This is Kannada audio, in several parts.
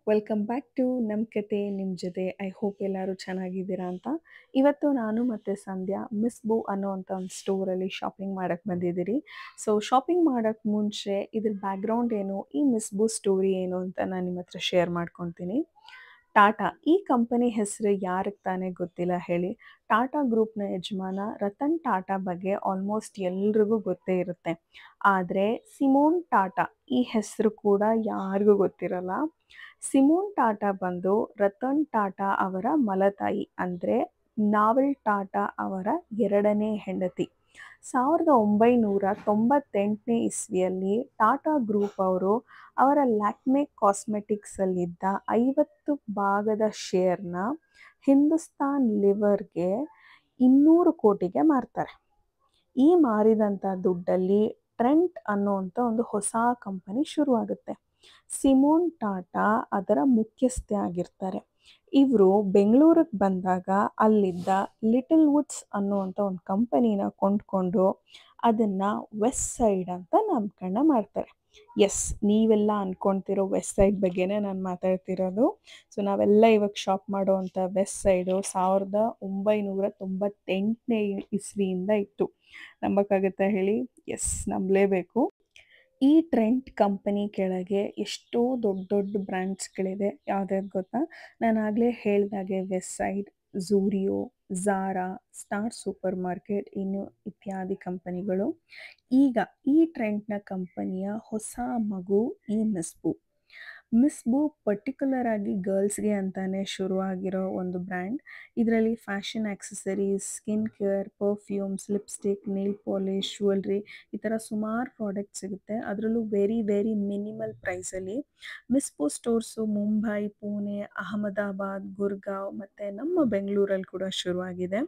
ವೆಲ್ಕಮ್ ಬ್ಯಾಕ್ ಟು ನಮ್ಮ ಕತೆ ನಿಮ್ಮ ಜೊತೆ. ಐ ಹೋಪ್ ಎಲ್ಲರೂ ಚೆನ್ನಾಗಿದ್ದೀರಾ ಅಂತ. ಇವತ್ತು ನಾನು ಮತ್ತು ಸಂಧ್ಯಾ ಮಿಸ್ ಬೂ ಅನ್ನೋವಂಥ ಒಂದು ಸ್ಟೋರಲ್ಲಿ ಶಾಪಿಂಗ್ ಮಾಡೋಕ್ಕೆ ಬಂದಿದ್ದೀರಿ. ಸೊ ಶಾಪಿಂಗ್ ಮಾಡೋಕ್ಕೆ ಮುಂಚೆ ಇದ್ರ ಬ್ಯಾಕ್ಗ್ರೌಂಡ್ ಏನು, ಈ ಮಿಸ್ ಬೂ ಸ್ಟೋರಿ ಏನು ಅಂತ ನಾನು ನಿಮ್ಮ ಹತ್ರ ಶೇರ್ ಮಾಡ್ಕೊತೀನಿ. ಟಾಟಾ ಈ ಕಂಪನಿ ಹೆಸರು ಯಾರಿಗೆ ತಾನೇ ಗೊತ್ತಿಲ್ಲ ಹೇಳಿ. ಟಾಟಾ ಗ್ರೂಪ್ನ ಯಜಮಾನ ರತನ್ ಟಾಟಾ ಬಗ್ಗೆ ಆಲ್ಮೋಸ್ಟ್ ಎಲ್ರಿಗೂ ಗೊತ್ತೇ ಇರುತ್ತೆ. ಆದರೆ ಸಿಮೋನ್ ಟಾಟಾ ಈ ಹೆಸರು ಕೂಡ ಯಾರಿಗೂ ಗೊತ್ತಿರಲ್ಲ. ಸಿಮೋನ್ ಟಾಟಾ ಬಂದು ರತನ್ ಟಾಟಾ ಅವರ ಮಲತಾಯಿ, ಅಂದರೆ ನಾವಲ್ ಟಾಟಾ ಅವರ ಎರಡನೇ ಹೆಂಡತಿ. 1998ನೇ ಇಸ್ವಿಯಲ್ಲಿ ಟಾಟಾ ಗ್ರೂಪ್ ಅವರು ಅವರ ಲ್ಯಾಕ್ಮೆ ಕಾಸ್ಮೆಟಿಕ್ಸಲ್ಲಿದ್ದ 50% ಶೇರ್ನ ಹಿಂದೂಸ್ತಾನ್ ಲಿವರ್ಗೆ 200 ಕೋಟಿಗೆ ಮಾರ್ತಾರೆ. ಈ ಮಾರಿದಂಥ ದುಡ್ಡಲ್ಲಿ ಟ್ರೆಂಟ್ ಅನ್ನೋವಂಥ ಒಂದು ಹೊಸ ಕಂಪನಿ ಶುರುವಾಗುತ್ತೆ. ಸಿಮೋನ್ ಟಾಟಾ ಅದರ ಮುಖ್ಯಸ್ಥೆ ಆಗಿರ್ತಾರೆ. ಇವರು ಬೆಂಗಳೂರಿಗೆ ಬಂದಾಗ ಅಲ್ಲಿದ್ದ ಲಿಟಲ್ ವುಡ್ಸ್ ಅನ್ನುವಂಥ ಒಂದು ಕಂಪನಿನ ಕೊಂಡ್ಕೊಂಡು ಅದನ್ನು ವೆಸ್ಟ್ ಸೈಡ್ ಅಂತ ನಾಮಕರಣ ಮಾಡ್ತಾರೆ. ಎಸ್, ನೀವೆಲ್ಲ ಅಂದ್ಕೊಳ್ತಿರೋ ವೆಸ್ಟ್ ಸೈಡ್ ಬಗ್ಗೆನೇ ನಾನು ಮಾತಾಡ್ತಿರೋದು. ಸೊ ನಾವೆಲ್ಲ ಇವಾಗ ಶಾಪ್ ಮಾಡೋವಂಥ ವೆಸ್ಟ್ ಸೈಡು 1998ನೇ ಇಸ್ವಿಯಿಂದ ಇತ್ತು. ನಂಬಕ್ಕಾಗುತ್ತಾ ಹೇಳಿ? ಎಸ್, ನಂಬಲೇಬೇಕು. ಈ ಟ್ರೆಂಟ್ ಕಂಪನಿ ಕೆಳಗೆ ಎಷ್ಟೋ ದೊಡ್ಡ ದೊಡ್ಡ ಬ್ರ್ಯಾಂಡ್ಸ್ಗಳಿದೆ. ಯಾವ್ದಾದ್ರು ಗೊತ್ತಾ? ನಾನು ಆಗಲೇ ಹೇಳಿದಾಗೆ ವೆಸ್ಟ್ ಸೈಡ್, ಝೂರಿಯೋ, ಝಾರಾ, ಸ್ಟಾರ್ ಸೂಪರ್ ಮಾರ್ಕೆಟ್, ಇನ್ನು ಇತ್ಯಾದಿ ಕಂಪನಿಗಳು. ಈಗ ಈ ಟ್ರೆಂಟ್ನ ಕಂಪನಿಯ ಹೊಸ ಮಗು ಈ Miss Boo. Miss Boo particular ಆಗಿ ಗರ್ಲ್ಸ್ಗೆ ಅಂತಾನೆ ಶುರುವಾಗಿರೋ ಒಂದು ಬ್ರ್ಯಾಂಡ್. ಇದರಲ್ಲಿ fashion accessories, skin care, perfumes, lipstick, nail polish, jewellery ಈ ಥರ ಸುಮಾರು ಪ್ರಾಡಕ್ಟ್ ಸಿಗುತ್ತೆ. ಅದರಲ್ಲೂ ವೆರಿ ವೆರಿ ಮಿನಿಮಲ್ ಪ್ರೈಸಲ್ಲಿ. Miss Boo stores Mumbai, Pune, Ahmedabad, Gurgaon ಮತ್ತು ನಮ್ಮ ಬೆಂಗಳೂರಲ್ಲಿ ಕೂಡ ಶುರುವಾಗಿದೆ.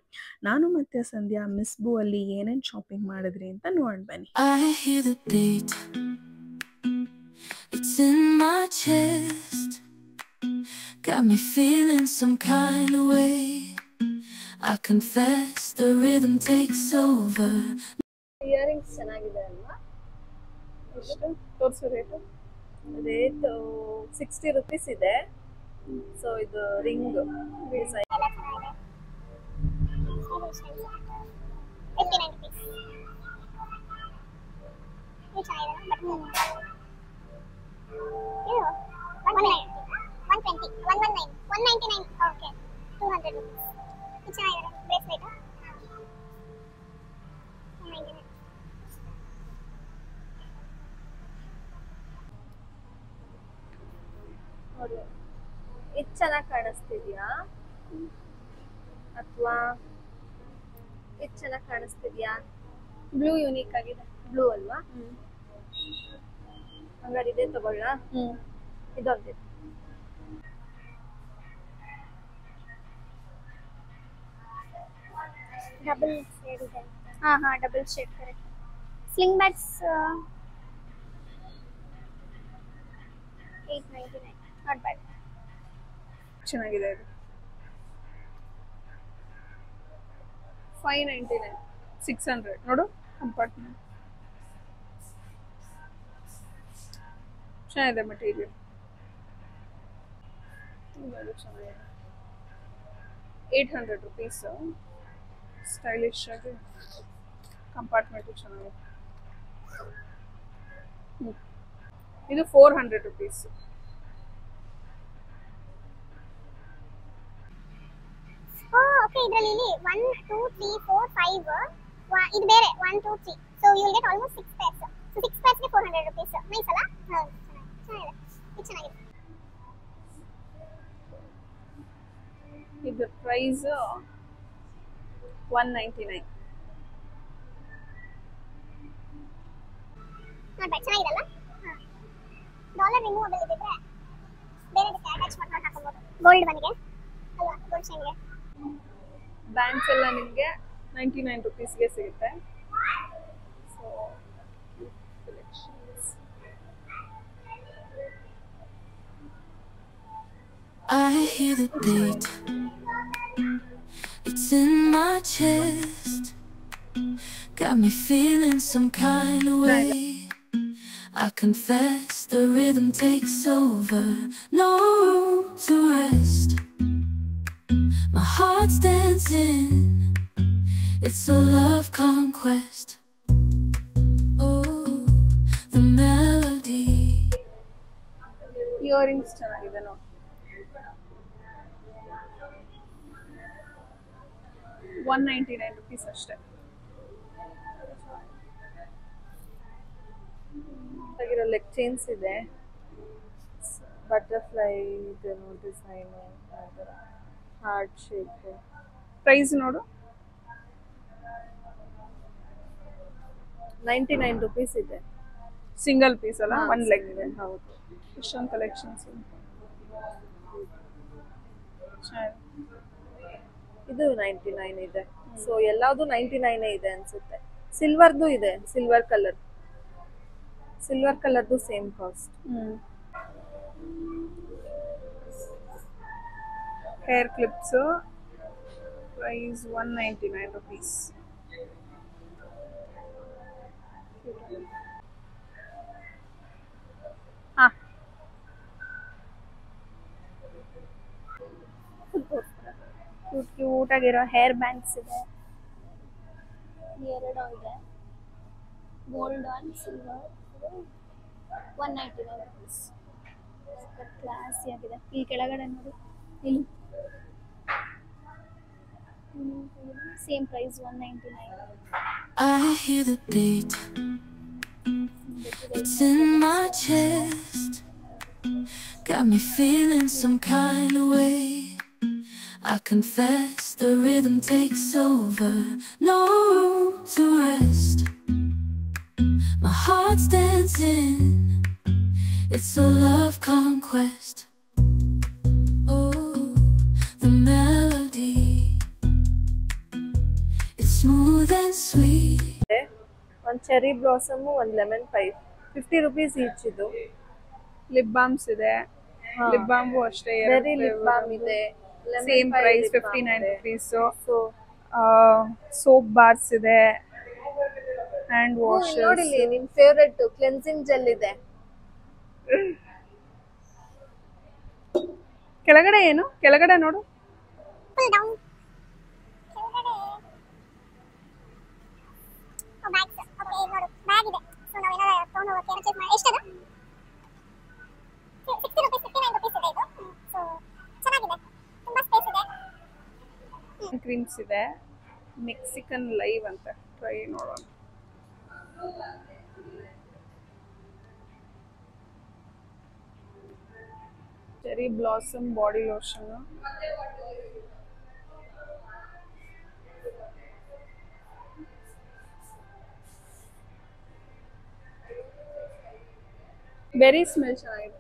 ನಾನು ಮತ್ತು ಸಂಧ್ಯಾ ಮಿಸ್ ಬೂ ಅಲ್ಲಿ ಏನೇನು ಶಾಪಿಂಗ್ ಮಾಡಿದ್ರಿ ಅಂತ ನೋಡೋಣ ಬನ್ನಿ. It's in my chest, got me feeling some kind of way. I confess the rhythm takes over. Earrings ಚೆನ್ನಾಗಿದೆ ಅಲ್ವಾ? ಎಷ್ಟು ತೋರಿಸು ರೇಟು? ರೇಟು 60 ರೂಪೀಸ್ ಇದೆ. ಸೊ ಇದು ರಿಂಗ್ ಡಿಸೈನ್ 199 ಓಕೆ 200 ರೂಪೀಸ್. ಚೆನ್ನಾಗಿದೆ ಬ್ರೇಸ್ಲೆಟ್ 199. ನೋಡಿ, ಇದು ಚೆನ್ನಾಗಿ ಕಾಣಿಸ್ತಿದ್ಯಾ ಅಥವಾ ಇದು ಚೆನ್ನಾಗಿ ಕಾಣಿಸ್ತಿದ್ಯಾ? ಬ್ಲೂ ಯೂನಿಕ್ ಆಗಿದೆ. ಬ್ಲೂ ಅಲ್ವಾ? ಹಂಗಾರೆ ಇದೇ ತಗೊಳ್ಳ. ಇದೊಂದಿದೆ. ಡಬಲ್ ಶೇಡ್ ಇದೆ. ಹಾ double shade correct. Sling bags 899 not bad. ಚೆನ್ನಾಗಿದೆ ಇದು. 599 600 ನೋಡು. ಕಂಪಾರ್ಟ್ಮೆಂಟ್ ಚೆನ್ನಾಗಿದೆ. ಮೆಟೀರಿಯಲ್ ಚೆನ್ನಾಗಿದೆ. 800 ರೂಪೀಸ್. ಸ್ಟೈಲಿಶ್ ಆಗಿ ಕಂಪಾರ್ಟ್ಮೆಂಟು ಚೆನ್ನಾಗಿದೆ. ಇದು 400 ರೂಪೀಸ್. ಓಕೆ, ಇದರಲ್ಲಿ ಇಲ್ಲಿ 1 2 3 4 5 ಇದು ಬೇರೆ 1 2 3. So you will get almost 6 pairs. So 6 pairs ಗೆ 400 ರೂಪೀಸ್. ನೈಸ್ ಅಲ್ಲ? ಹೌದು, ಚೆನ್ನಾಗಿದೆ. ಇದು ಚೆನ್ನಾಗಿದೆ. ಇದು ಪ್ರೈಸ್ 199. ನಾಟ್ ಬ್ಯಾಡ್, ಚೆನ್ನಾಗಿದಲ್ಲ? ಡಾಲರ್ ರಿಮೂವಬಲ್ ಇದ್ರೆ ಬೇರೆದಕ್ಕೆ ಅಟ್ಯಾಚ್ ಮಾಡ್ಕೊಂಡು ಹಾಕೋಬಹುದು. ಗೋಲ್ಡ್ ಬನ್ನಿಗೆ ಅಲ್ವಾ? ಗೋಲ್ಡ್ ಚೈನ್ಗೆ ಬ್ಯಾಂಡ್ಸ್ ಎಲ್ಲ ನಿಮಗೆ 99 ರೂಪೀಸ್ಗೆ ಸಿಗುತ್ತೆ. So I hear the beat, it's in my chest, got me feeling some kind of way. I confess the rhythm takes over. No room to rest. My heart's dancing. It's a love conquest. Oh, the melody. Earrings ಚೆನ್ನಾಗಿದೆ ನೋಡಿ. 199 rupees ಅಷ್ಟೇ. ಆಗಿರೋ ಲೆಗ್ ಚೈನ್ಸ್ ಇದೆ, ಬಟರ್ಫ್ಲೈ ಇದೆ ನೋಡಿ ಡಿಸೈನ್, ಹಾರ್ಟ್ ಶೇಪ್. ಪ್ರೈಸ್ ನೋಡು 99 rupees ಇದೆ. ಸಿಂಗಲ್ ಪೀಸ್ ಅಲ್ಲ, ಒನ್ ಲೆಗ್ ಇದೆ. ಹೌದು, ಇಷ್ಟೊಂದು ಕಲೆಕ್ಷನ್ಸ್ ಇದು 99 ಇದೆ. ಸೊ ಎಲ್ಲಾವುದು 99 ಇದೆ ಅನ್ಸುತ್ತೆ. ಸಿಲ್ವರ್ದು ಇದೆ, ಸಿಲ್ವರ್ ಕಲರ್ದು same cost. Hair clips price 199 rupees. Cute ಆಗಿರೋ ಹೇರ್ ಬ್ಯಾಂಡ್ಸ್ ಇದೆ, ಎರಡು ಇದೆ, gold and silver. 199 rupees. Classy ಆಗಿದೆ. ಇಲ್ಲಿ ಕೆಳಗಡೆ ನೋಡಿ, ಇಲ್ಲಿ same price 199. I hear the beat. It's in my chest. Got me feeling some kind of way. I confess the rhythm takes over. No room to rest. My heart's dancing. It's a love conquest. Oh, the melody. It's smooth and sweet. ಒಂದು ಚೆರಿ ಬ್ಲಾಸಮ್, ಒಂದು ಲೆಮನ್ ಪೈಪ್, 50 rupees ಈಚ್. ಇದು ಲಿಪ್ ಬಾಮ್ಸ್ ಇದೆ, ಲಿಪ್ ಬಾಂಬು ಅಷ್ಟೇ, ಬೆರಿ ಲಿಪ್ ಬಾಮ್ ಇದೆ, same price 59 rupees. Soap bars ಇದೆ, ಹ್ಯಾಂಡ್ ವಾಶ್. ನೋಡಿ ನಿಮ್ ಫೇವರೇಟ್ ಕ್ಲೆನ್ಸಿಂಗ್ ಜೆಲ್ ಇದೆ. ಕೆಳಗಡೆ ಏನು, ಕೆಳಗಡೆ ನೋಡು, ಫುಲ್ ಡೌನ್ ಕೆಳಗಡೆ ಬ್ಯಾಗ್ಸ್. ಓಕೆ, ನೋಡು ಬ್ಯಾಗ್ ಇದೆ. ಸೊ ನಾವು ಏನಾರ ತಗೊಂಡು ಹೋಗಕ್ಕೆ ಚೆಕ್ ಮಾಡಿ. ಎಷ್ಟದು? 60 rupees, 59 rupees ಇದೆ ಇದು. ಸೊ ಚೆನ್ನಾಗಿದೆ, ತುಂಬಾ ಸ್ಪೇಸ್ ಇದೆ. ಕ್ರೀಮ್ಸ್ ಇದೆ, ಮೆಕ್ಸಿಕನ್ ಲೈವ್ ಅಂತ, ಟ್ರೈ ನೋಡೋಣ. Cherry blossom body lotion, berry smell ಚೆನ್ನಾಗಿದೆ.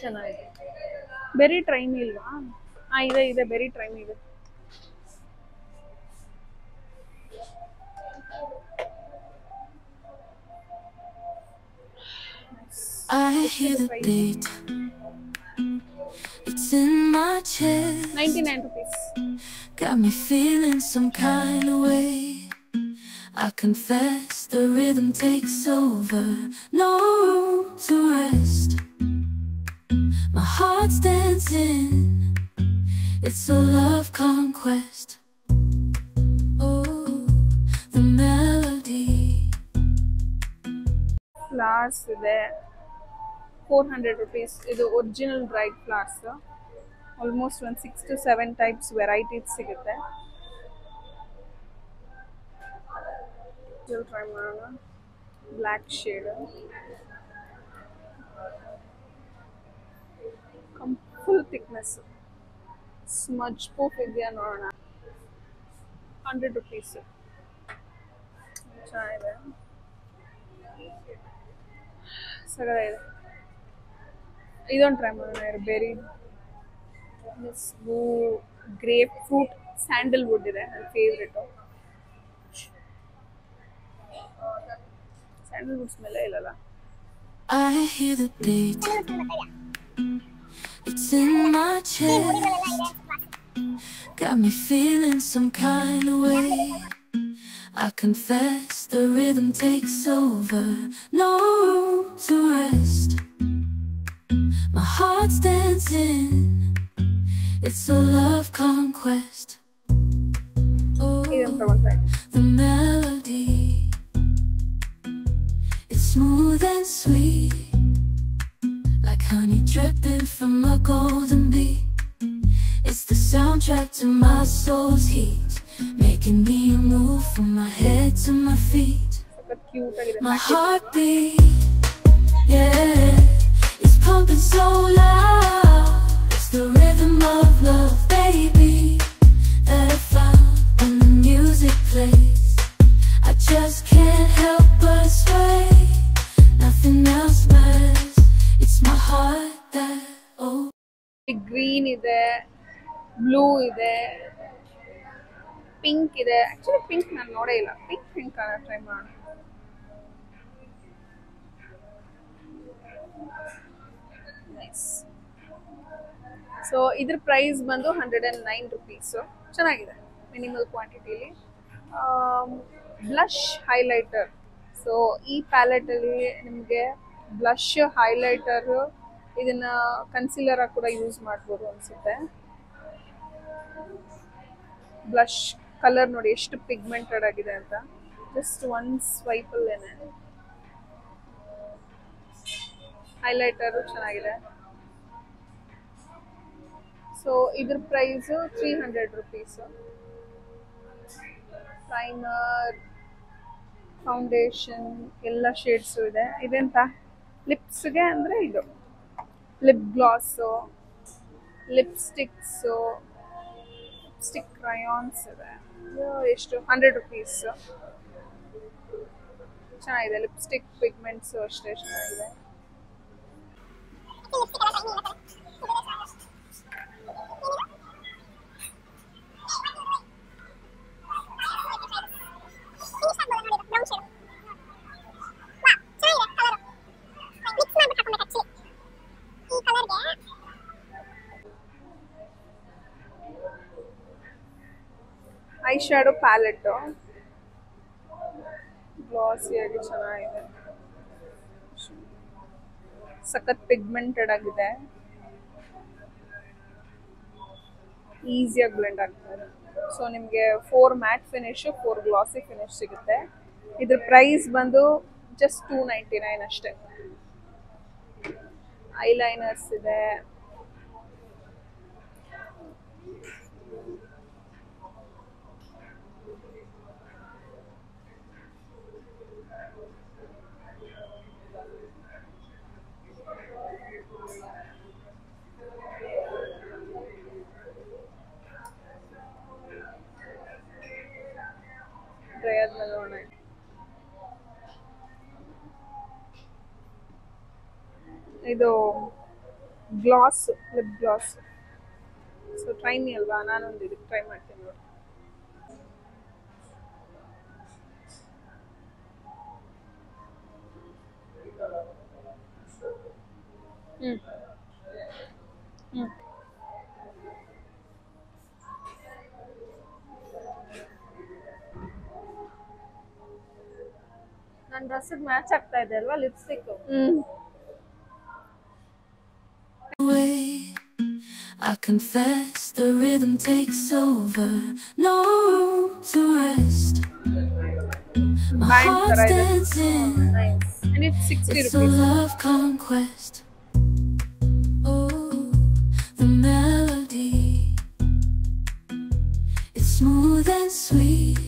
ಚೆನ್ನಾಗಿದೆ. ಬೆರಿ ಟ್ರೈಮ್ ಇಲ್ವಾ? ಇದೆ ಬೆರಿ ಟ್ರೈಮ್ ಇದೆ. I hear the beat. It's in my chest. 99 rupees. Got me feeling some kind of way. I confess the rhythm takes over. No room to rest. My heart's dancing. It's a love conquest. Oh, the melody. Flowers ಇದೆ, 400 rupees. ಇದು ಒರಿಜಿನಲ್ ಡ್ರೈಡ್ ಫ್ಲಾರ್ಸ್. ಆಲ್ಮೋಸ್ಟ್ ಒಂದು 6 to 7 ಟೈಪ್ಸ್ ವೆರೈಟೀಸ್ ಸಿಗುತ್ತೆ. ಟ್ರೈ ಮಾಡೋಣ. Black shade, full thickness, smudge proof ಇದೆಯಾ ನೋಡೋಣ. 100 rupees. ಚೆನ್ನಾಗಿದೆ, ಸಗದಾಗಿದೆ. ಇದೊಂದು ಟ್ರೈ ಮಾಡೋಣ. Berry miss grape fruit Sandalwood ಇದೆ, ನನ್ನ ಫೇವ್ರೇಟು. ಸ್ಯಾಂಡಲ್ವುಡ್ ಸ್ಮೆಲ್ ಇಲ್ಲಲ್ಲ. I hear the beat. It's in my chest. Got me feeling some kind of way. I confess the rhythm takes over. No room to rest. My heart's dancing. It's a love conquest. Oh, ಇದನ್ನ ತಗೊಳ್ತಾ ಇದ್ದೀನಿ. the melody. It's smooth and sweet, like honey dripping from a golden bee. It's the soundtrack to my soul's heat, making me move from my head to my feet. ಸಖತ್ ಕ್ಯೂಟ್ ಆಗಿದೆ My package. heartbeat, yeah, it's pumping so loud. It's the rhythm of love, baby, that I found when the music plays. I just can't help but sway. Nothing else matters. It's my heart that, oh. Green ಇದೆ, ಬ್ಲೂ ಇದೆ, ಪಿಂಕ್ ಇದೆ. ಆಕ್ಚುಲಿ ಪಿಂಕ್ ನಾನು ನೋಡೇ ಇಲ್ಲ. ಪಿಂಕ್ ಕಲರ್ ಟ್ರೈ ಮಾಡೋಣ. ನೈಸ್. ಸೊ ಇದ್ರ ಪ್ರೈಸ್ ಬಂದು 109 ರುಪೀಸು. ಚೆನ್ನಾಗಿದೆ, ಮಿನಿಮಲ್ ಕ್ವಾಂಟಿಟಿಲಿ. Blush highlighter. ಸೊ ಈ ಪ್ಯಾಲೆಟಲ್ಲಿ ನಿಮಗೆ ಬ್ಲಷ್ ಹೈಲೈಟರ್, ಇದನ್ನ ಕನ್ಸಿಲರ್ ಆಗಿ ಕೂಡ ಯೂಸ್ ಮಾಡ್ಬೋದು ಅನ್ಸುತ್ತೆ. ಬ್ಲಷ್ ಕಲರ್ ನೋಡಿ ಎಷ್ಟು ಪಿಗ್ಮೆಂಟೆಡ್ ಆಗಿದೆ ಅಂತ. ಜಸ್ಟ್ ಒನ್ ಸ್ವೈಪ್ ಅಲ್ಲೇನೆ ಹೈಲೈಟರ್ ಚೆನ್ನಾಗಿದೆ. ಸೊ ಇದ್ರ ಪ್ರೈಸ್ 300 ರುಪೀಸ್. ಪ್ರೈಮರ್, ಫೌಂಡೇಶನ್ ಎಲ್ಲ ಶೇಡ್ಸು ಇದೆ. ಇದೆಂತ ಲಿಪ್ಸ್ಗೆ ಅಂದರೆ ಇದು lip glass, lipsticks, lipstick crayons ಇದೆ. ಎಷ್ಟು 100 ರುಪೀಸ್. ಚೆನ್ನಾಗಿದೆ. ಲಿಪ್ಸ್ಟಿಕ್ ಪಿಗ್ಮೆಂಟ್ಸು ಅಷ್ಟೇ ಚೆನ್ನಾಗಿದೆ. ಐ ಶ್ಯಾಡೋ ಪ್ಯಾಲೆಟ್ ಗ್ಲಾಸಿಯಾಗಿ ಚೆನ್ನಾಗಿದೆ. ಸಖತ್ ಪಿಗ್ಮೆಂಟೆಡ್ ಆಗಿದೆ. ಈಸಿಯಾಗಿ ಬ್ಲೆಂಡ್ ಆಗ್ತದೆ. ಸೊ ನಿಮಗೆ 4 ಮ್ಯಾಟ್ ಫಿನಿಶ್, 4 ಗ್ಲಾಸಿ ಫಿನಿಶ್ ಸಿಗುತ್ತೆ. ಇದ್ರ ಪ್ರೈಸ್ ಬಂದು ಜಸ್ಟ್ 299 ಅಷ್ಟೇ. ಐಲೈನರ್ಸ್ ಇದೆ. ಡ್ರೈ ಆದ್ಮೇಲೆ ನೋಡೋಣ. ಇದು glass, lip glass. So try me ಅಲ್ವಾ, ನಾನೊಂದು ಇದಕ್ಕೆ ಟ್ರೈ ಮಾಡ್ತೀನಿ ನೋಡಿ. ನನ್ನ ಡ್ರೆಸ್ಸಿಗೆ ಮ್ಯಾಚ್ ಆಗ್ತಾ ಇದೆ ಅಲ್ವಾ lipstick. I confess the rhythm takes over. No room to rest. My heart's dancing. Nice. And it's 60 It's a rupees. love conquest. Oh, the melody. It's smooth and sweet,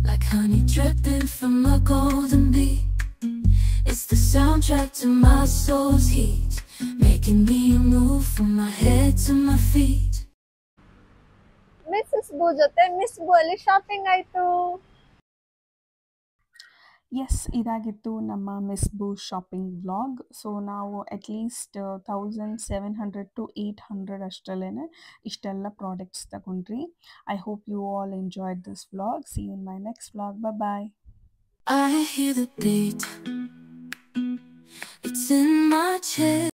like honey dripping from a golden bee. It's the soundtrack to my soul's heat, making me move from my head to my feet. Mrs Boo ಜೊತೆ ಮಿಸ್ ಬೂ ಅಲ್ಲಿ ಶಾಪಿಂಗ್ ಆಯ್ತು. ಎಸ್, ಇದಾಗಿತ್ತು ನಮ್ಮ Miss Boo shopping vlog. So ನಾವು ಅಟ್ಲೀಸ್ಟ್ 1700 to 800 ಅಷ್ಟರಲ್ಲೇ ಇಷ್ಟೆಲ್ಲ ಪ್ರಾಡಕ್ಟ್ಸ್ ತಗೊಂಡ್ರಿ. I hope you all enjoyed this vlog. See you in my next vlog. Bye. I hear the beat, it's in my chest.